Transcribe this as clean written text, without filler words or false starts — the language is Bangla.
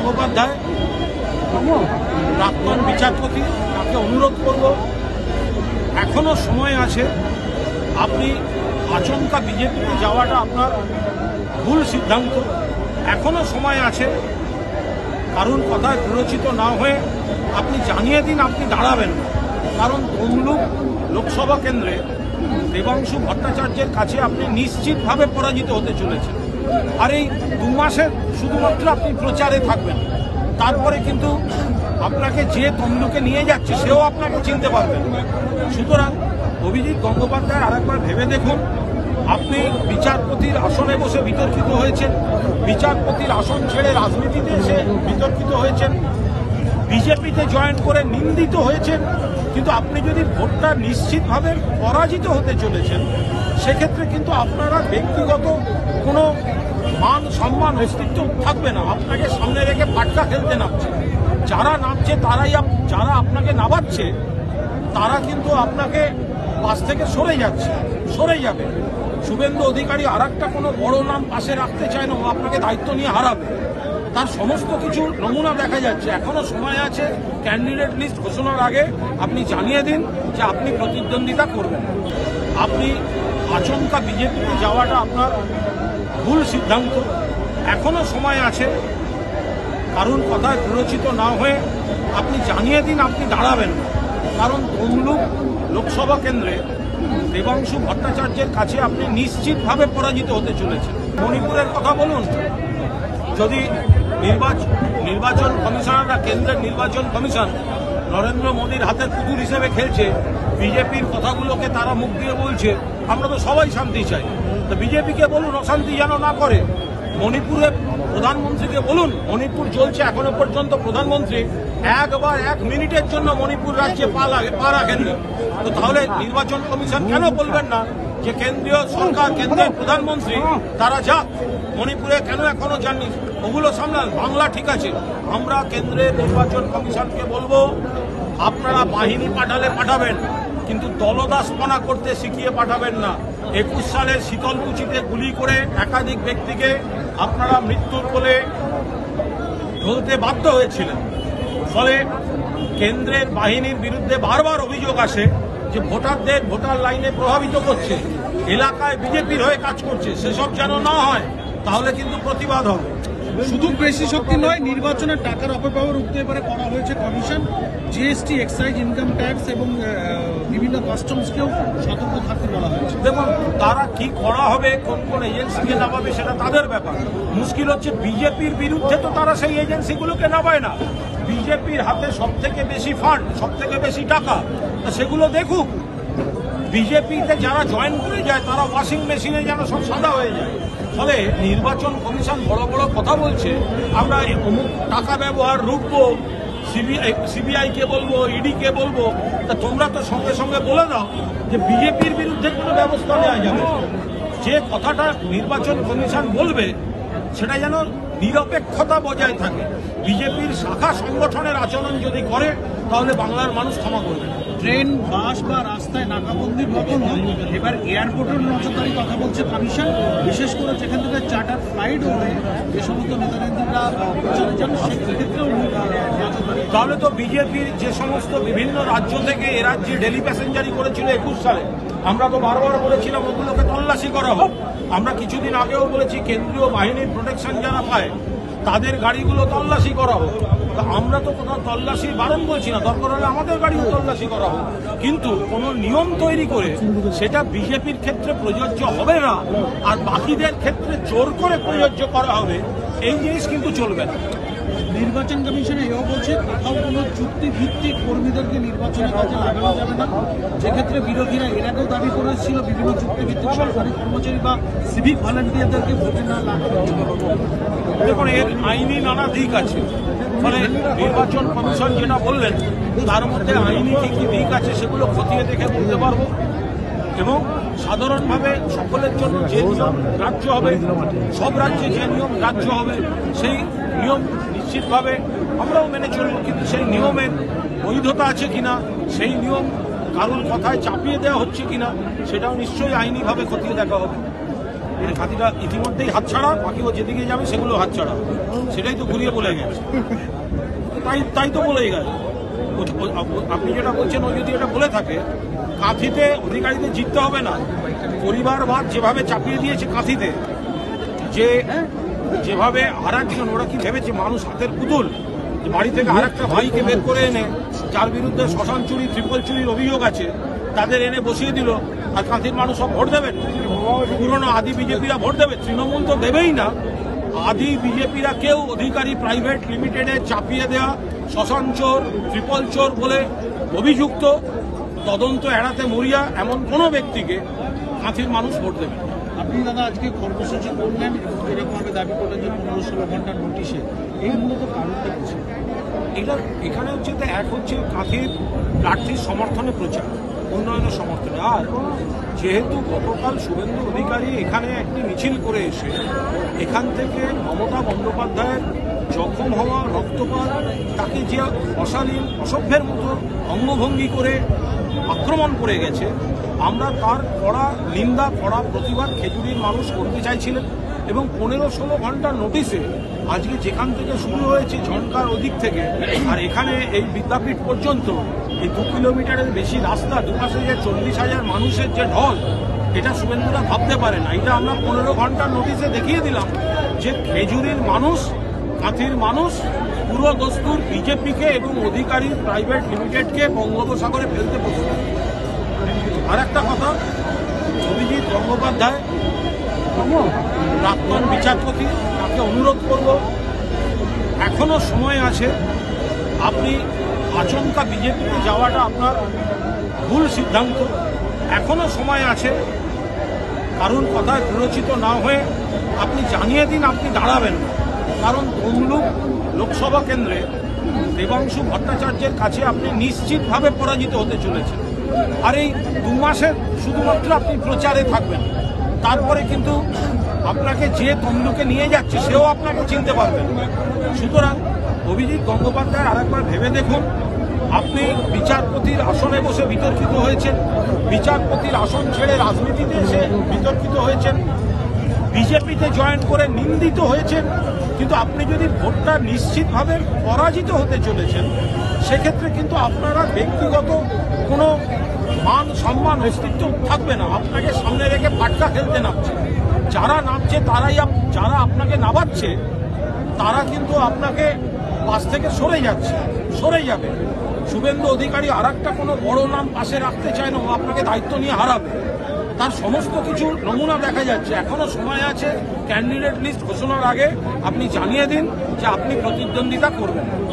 গঙ্গোপাধ্যায় প্রাক্তন বিচারপতি, তাকে অনুরোধ করব, এখনো সময় আছে। আপনি আচমকা বিজেপিতে যাওয়াটা আপনার ভুল সিদ্ধান্ত। এখনো সময় আছে। কারণ কথায় প্ররোচিত না হয়ে আপনি জানিয়ে দিন আপনি দাঁড়াবেন না। কারণ তমলুক লোকসভা কেন্দ্রে দেবাংশু ভট্টাচার্যের কাছে আপনি নিশ্চিতভাবে পরাজিত হতে চলেছেন। আর এই 2 মাসের শুধুমাত্র আপনি প্রচারে থাকবেন, তারপরে কিন্তু আপনাকে যে তমলুকে নিয়ে যাচ্ছে সেও আপনাকে চিনতে পারবেন। সুতরাং অভিজিৎ গঙ্গোপাধ্যায় আরেকবার ভেবে দেখুন। আপনি বিচারপতির আসনে বসে বিতর্কিত হয়েছেন, বিচারপতির আসন ছেড়ে রাজনীতিতে এসে বিতর্কিত হয়েছেন, বিজেপিতে জয়েন করে নিন্দিত হয়েছেন। কিন্তু আপনি যদি ভোটটা নিশ্চিতভাবে পরাজিত হতে চলেছেন, সেক্ষেত্রে কিন্তু আপনারা ব্যক্তিগত কোনো মান সম্মান অস্তিত্ব থাকবে না। আপনাকে সামনে রেখে পাটকা খেলতে নামছে। যারা নামছে যারা আপনাকে নামাচ্ছে তারা কিন্তু আপনাকে পাশ থেকে সরে যাবে। শুভেন্দু অধিকারী আর একটা কোনো বড় নাম পাশে রাখতে চায় না, ও আপনাকে দায়িত্ব নিয়ে হারাবে। তার সমস্ত কিছু নমুনা দেখা যাচ্ছে। এখনো সময় আছে। ক্যান্ডিডেট লিস্ট ঘোষণার আগে আপনি জানিয়ে দিন যে আপনি প্রতিদ্বন্দ্বিতা করবেন। আপনি আচমকা বিজেপিতে যাওয়াটা আপনার ভুল সিদ্ধান্ত। এখনো সময় আছে। কারণ কথায় প্ররোচিত না হয়ে আপনি জানিয়ে দিন আপনি দাঁড়াবেন না। কারণ তমলুক লোকসভা কেন্দ্রে দেবাংশু ভট্টাচার্যের কাছে আপনি নিশ্চিতভাবে পরাজিত হতে চলেছেন। মণিপুরের কথা বলুন। যদি নির্বাচন কমিশনাররা, কেন্দ্রের নির্বাচন কমিশন নরেন্দ্র মোদীর হাতের পুতুল হিসেবে খেলছে, বিজেপির কথাগুলোকে তারা মুখ দিয়ে বলছে আমরা তো সবাই শান্তি চাই, তো বিজেপিকে বলুন অশান্তি যেন না করে। মণিপুরে প্রধানমন্ত্রীকে বলুন, মণিপুর চলছে এখনো পর্যন্ত প্রধানমন্ত্রী একবার 1 মিনিটের জন্য মণিপুর রাজ্যে পা রাখেননি। তো তাহলে নির্বাচন কমিশন কেন বলবেন না যে কেন্দ্রীয় সরকার, কেন্দ্রের প্রধানমন্ত্রী তারা যাক মণিপুরে, কেন এখনো যাননি? ওগুলো সামলান। বাংলা ঠিক আছে, আমরা কেন্দ্রের নির্বাচন কমিশনকে বলবো আপনারা বাহিনী পাঠালে পাঠাবেন, কিন্তু দলদাসপনা করতে শিখিয়ে পাঠাবেন না। 21 সালের শীতলকুচিতে গুলি করে একাধিক ব্যক্তিকে আপনারা মৃত্যুর কোলে ঢলতে বাধ্য হয়েছিলেন। ফলে কেন্দ্রের বাহিনীর বিরুদ্ধে বারবার অভিযোগ আসে যে ভোটারদের ভোটার লাইনে প্রভাবিত করছে, এলাকায় বিজেপির হয়ে কাজ করছে। সেসব যেন না হয়, তাহলে কিন্তু প্রতিবাদ হবে। শুধু পেশি শক্তি নয়, নির্বাচনের টাকার অপব্যবহার রুখতে এবারে করা হয়েছে commission. GST, excise, income tax এবং বিভিন্ন কাস্টমসকেও সতর্ক থাকতে বলা হয়েছে। দেখুন, তারা কি করা হবে, কোন কোন এজেন্সিকে নামাবে সেটা তাদের ব্যাপার। মুশকিল হচ্ছে বিজেপির বিরুদ্ধে তো তারা সেই এজেন্সিগুলোকে নামায় না। বিজেপির হাতে সবথেকে বেশি ফান্ড, সবথেকে বেশি টাকা, সেগুলো দেখুক। বিজেপিতে যারা জয়েন করে যায় তারা ওয়াশিং মেশিনে যেন সব সাদা হয়ে যায়। ফলে নির্বাচন কমিশন বড় বড় কথা বলছে, আমরা অমুক টাকা ব্যবহার রুখবো, সিবিআইকে বলবো, ইডিকে বলবো। তা তোমরা তো সঙ্গে সঙ্গে বলে দাও যে বিজেপির বিরুদ্ধে কোনো ব্যবস্থা নেওয়া যাবে। যে কথাটা নির্বাচন কমিশন বলবে সেটা যেন নিরপেক্ষতা বজায় থাকে। বিজেপির শাখা সংগঠনের আচরণ যদি করে তাহলে বাংলার মানুষ ক্ষমা করবে। ট্রেন, বাস বা রাস্তায় নাকাবন্দির মতো এবার এয়ারপোর্টের নজরদারি কথা বলছে কমিশন। বিশেষ করে যেখান থেকে চার্টার ফ্লাইট হলে যে সমস্ত নেতানেত্রীরা প্রচারে যান সেক্ষেত্রেও তাহলে তো বিজেপির যে সমস্ত বিভিন্ন রাজ্য থেকে এ রাজ্যে ডেলি প্যাসেঞ্জারি করেছিল 21 সালে, আমরা তো বারবার বলেছিলাম ওগুলোকে তল্লাশি করা হোক। আমরা কিছুদিন আগেও বলেছি কেন্দ্রীয় বাহিনীর প্রোটেকশন যারা পায় তাদের গাড়িগুলো তল্লাশি করা হোক। আমরা তো কোথাও তল্লাশি বারণ বলছি না, দরকার হলে আমাদের গাড়িও তল্লাশি করা হোক, কিন্তু কোনো নিয়ম তৈরি করে সেটা বিজেপির ক্ষেত্রে প্রযোজ্য হবে না আর বাকিদের ক্ষেত্রে জোর করে প্রযোজ্য করা হবে, এই জিনিস কিন্তু চলবে না। নির্বাচন কমিশন এও বলছে কোথাও কোনো চুক্তিভিত্তিক কর্মীদেরকে নির্বাচনের কাজে লাগানো যাবে না, যেক্ষেত্রে বিরোধীরা এর আগেও দাবি করেছিল বিভিন্ন চুক্তিভিত্তিক সরকারি কর্মচারী বা সিভিক ভলান্টিয়ারদেরকে ভোটে না লাগানো। দেখুন, এর আইনি নানা দিক আছে। ফলে নির্বাচন কমিশন যেটা বললেন তার মধ্যে আইনি কি কি দিক আছে সেগুলো খতিয়ে দেখে বলতে পারবো, এবং সাধারণভাবে সকলের জন্য যে নিয়ম গ্রাহ্য হবে, সব রাজ্যে যে নিয়ম গ্রাহ্য হবে সেই নিয়ম নিশ্চিতভাবে আমরাও মেনে চলব। কিন্তু সেই নিয়মের বৈধতা আছে কিনা, সেই নিয়ম কারোর কথায় চাপিয়ে দেওয়া হচ্ছে কিনা, সেটাও নিশ্চয়ই আইনিভাবে খতিয়ে দেখা হবে। মানে কাঁথিটা ইতিমধ্যেই হাতছাড়া, বাকি ও যেদিকে যাবে সেগুলো হাতছাড়া, সেটাই তো ঘুরিয়ে বলে গেছে। তাই তো বলেই গেল। আপনি যেটা বলছেন, ও যদি এটা বলে থাকে, কাঁথিতে অধিকারীদের জিততে হবে না, পরিবারবাদ যেভাবে চাপিয়ে দিয়েছে কাঁথিতে, যেভাবে আর একজন, ওরা কি ভেবেছে মানুষ হাতের পুতুল, যে বাড়ি থেকে আর একটা ভাইকে বের করে এনে, যার বিরুদ্ধে শ্মশান চুরি, ট্রিপল চুরির অভিযোগ আছে, তাদের এনে বসিয়ে দিল, আর কাঁথির মানুষ সব ভোট দেবেন? পুরনো আদি বিজেপিরা ভোট দেবে? তৃণমূল তো দেবেই না। আদি বিজেপিরা কেউ অধিকারী প্রাইভেট লিমিটেডে চাপিয়ে দেওয়া শ্মশান চোর, ট্রিপল চোর বলে অভিযুক্ত, তদন্ত এড়াতে মরিয়া এমন কোনো ব্যক্তিকে কাঁথির মানুষ ভোট দেবে। আপনি দাদা আজকে কর্মসূচি করলেন এবং এরকমভাবে দাবি করলেন যে 15-16 ঘন্টার নোটিশে, এই মূলত কারণটা কি ছিল? এখানে হচ্ছে তো এক হচ্ছে কাঁথির প্রার্থীর সমর্থনে প্রচার, উন্নয়নের সমর্থনে। আর যেহেতু গতকাল শুভেন্দু অধিকারী এখানে একটি মিছিল করে এসে এখান থেকে মমতা বন্দ্যোপাধ্যায়ের জখম হওয়া রক্তপাত, তাকে যে অশালীন অসভ্যের মতো অঙ্গভঙ্গি করে আক্রমণ করে গেছে, আমরা তার কড়া নিন্দা, কড়া প্রতিবাদ খেজুরির মানুষ করতে চাইছিলেন। এবং 15-16 ঘন্টার নোটিশে আজকে যেখান থেকে শুরু হয়েছে ঝনকার ওদিক থেকে আর এখানে এই বিদ্যাপীঠ পর্যন্ত এই 2 কিলোমিটারের বেশি রাস্তা, দুপাশে যে 40,000 মানুষের যে ঢল, এটা শুভেন্দুরা ভাবতে পারে না। এটা আমরা 15 ঘন্টার নোটিশে দেখিয়ে দিলাম যে খেজুরির মানুষ, কাঁথির মানুষ পুরো দস্তুর বিজেপিকে এবং অধিকারী প্রাইভেট লিমিটেডকে বঙ্গোপসাগরে ফেলতে প্রস্তুত। আর একটা কথা, অভিজিৎ গঙ্গোপাধ্যায় প্রাক্তন বিচারপতি, তাকে অনুরোধ করব, এখনো সময় আছে। আপনি আচমকা বিজেপিতে যাওয়াটা আপনার ভুল সিদ্ধান্ত। এখনো সময় আছে, কারণ কথায় প্ররোচিত না হয়ে আপনি জানিয়ে দিন আপনি দাঁড়াবেন না। কারণ তমলুক লোকসভা কেন্দ্রে দেবাংশু ভট্টাচার্যের কাছে আপনি নিশ্চিতভাবে পরাজিত হতে চলেছেন। আর এই 2 মাসের শুধুমাত্র আপনি প্রচারে থাকবেন, তারপরে কিন্তু আপনাকে যে তমলুকে নিয়ে যাচ্ছে সেও আপনাকে চিনতে পারবেন। সুতরাং অভিজিৎ গঙ্গোপাধ্যায় আরেকবার ভেবে দেখুন। আপনি বিচারপতির আসনে বসে বিতর্কিত হয়েছেন, বিচারপতির আসন ছেড়ে রাজনীতিতে এসে বিতর্কিত হয়েছেন, বিজেপিতে জয়েন করে নিন্দিত হয়েছেন, কিন্তু আপনি যদি ভোটটা নিশ্চিতভাবে পরাজিত হতে চলেছেন, সেক্ষেত্রে কিন্তু আপনারা ব্যক্তিগত কোনো মান সম্মান অস্তিত্ব থাকবে না। আপনাকে সামনে রেখে পাট্টা খেলতে নামছে, যারা নামছে তারাই, যারা আপনাকে নামাচ্ছে তারা কিন্তু আপনাকে পাশ থেকে সরে যাবে। শুভেন্দু অধিকারী আর একটা কোনো বড় নাম পাশে রাখতে চায় না, ও আপনাকে দায়িত্ব নিয়ে হারাবে। তার সমস্ত কিছু নমুনা দেখা যাচ্ছে। এখনো সময় আছে, ক্যান্ডিডেট লিস্ট ঘোষণার আগে আপনি জানিয়ে দিন যে আপনি প্রতিদ্বন্দ্বিতা করবেন।